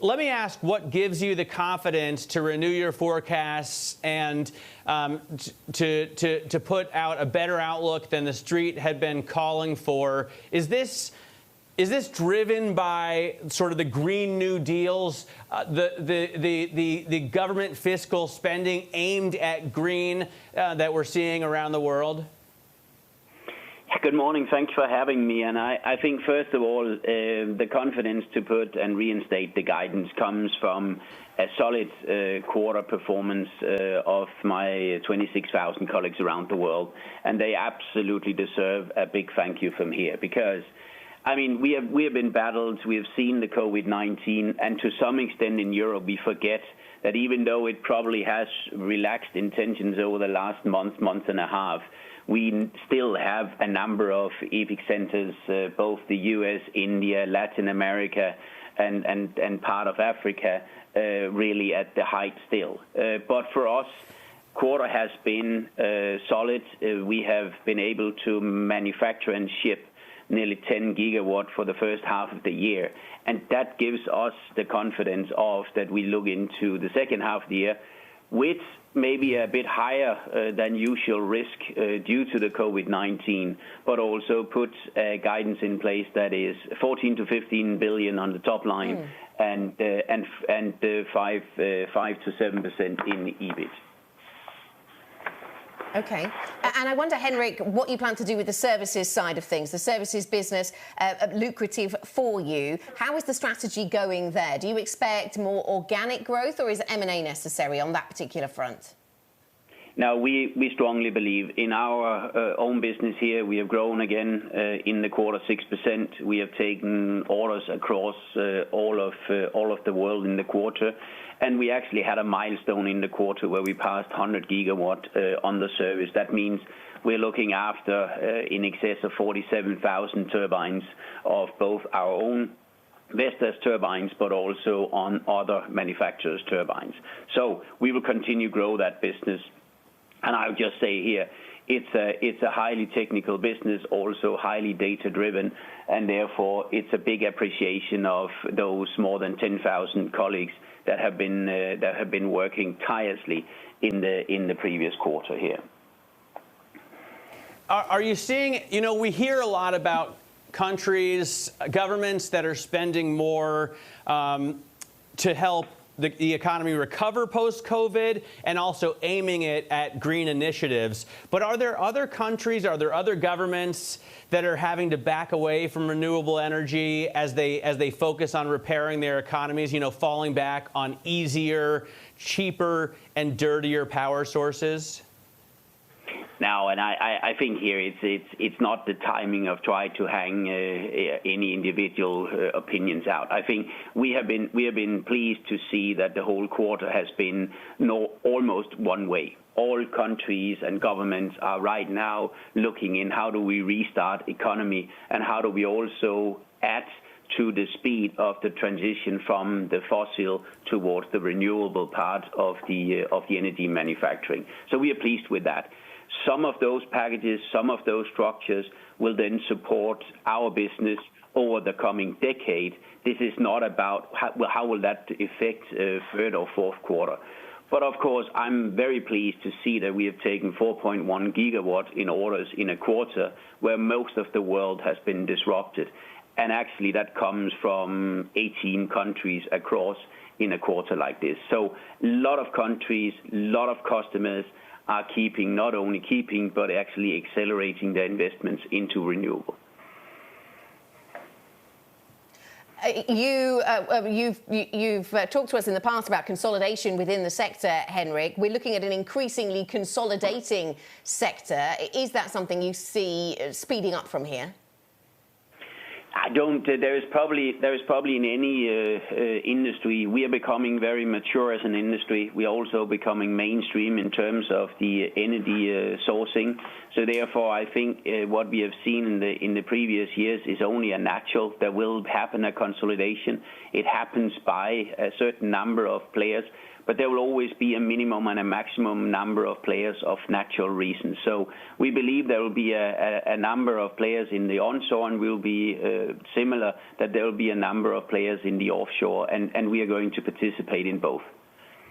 let me ask, what gives you the confidence to renew your forecasts and to put out a better outlook than the street had been calling for? Is this driven by sort of the Green New Deals, the government fiscal spending aimed at green that we're seeing around the world? Good morning. Thanks for having me. And I think, first of all, the confidence to put and reinstate the guidance comes from a solid quarter performance of my 26,000 colleagues around the world. And they absolutely deserve a big thank you from here because, I mean, we have been battled. We have seen the COVID-19, and to some extent in Europe, we forget that even though it probably has relaxed intentions over the last month and a half, we still have a number of epicenters, both the U.S., India, Latin America, and part of Africa, really at the height still. But for us, quarter has been solid. We have been able to manufacture and ship nearly 10 gigawatt for the first half of the year. And that gives us the confidence of that we look into the second half of the year with maybe a bit higher than usual risk due to the COVID-19, but also put guidance in place that is 14 to 15 billion on the top line and 5 to 7% in EBIT. Okay. And I wonder, Henrik, what you plan to do with the services side of things, the services business, lucrative for you. How is the strategy going there? Do you expect more organic growth or is M&A necessary on that particular front? Now, we strongly believe in our own business here. We have grown again in the quarter 6%. We have taken orders across all of the world in the quarter. And we actually had a milestone in the quarter where we passed 100 gigawatt on the service. That means we're looking after in excess of 47,000 turbines of both our own Vestas turbines, but also on other manufacturers' turbines. So we will continue to grow that business. And I would just say here, it's a highly technical business, also highly data-driven, and therefore it's a big appreciation of those more than 10,000 colleagues that have been working tirelessly in the previous quarter here. Are you seeing? You know, we hear a lot about countries, governments that are spending more to help the economy recover post-COVID and also aiming it at green initiatives. But are there other countries, are there other governments that are having to back away from renewable energy as they focus on repairing their economies, you know, falling back on easier, cheaper, and dirtier power sources? Now, and I think here it's not the timing of trying to hang any individual opinions out. I think we have been pleased to see that the whole quarter has been almost one way. All countries and governments are right now looking in how do we restart economy and how do we also add to the speed of the transition from the fossil towards the renewable part of the energy manufacturing. So we are pleased with that. Some of those packages, some of those structures will then support our business over the coming decade. This is not about how will that affect third or fourth quarter. But of course, I'm very pleased to see that we have taken 4.1 gigawatt in orders in a quarter where most of the world has been disrupted. And actually that comes from 18 countries across in a quarter like this. So a lot of countries, a lot of customers are not only keeping, but actually accelerating their investments into renewable. You've talked to us in the past about consolidation within the sector, Henrik. We're looking at an increasingly consolidating sector. Is that something you see speeding up from here? I don't. There is probably in any industry, we are becoming very mature as an industry. We are also becoming mainstream in terms of the energy sourcing. So therefore, I think what we have seen in the previous years is only a natural. There will happen a consolidation. It happens by a certain number of players. but there will always be a minimum and a maximum number of players of natural reasons. So we believe there will be a number of players in the onshore, and will be similar, that there will be a number of players in the offshore, and we are going to participate in both.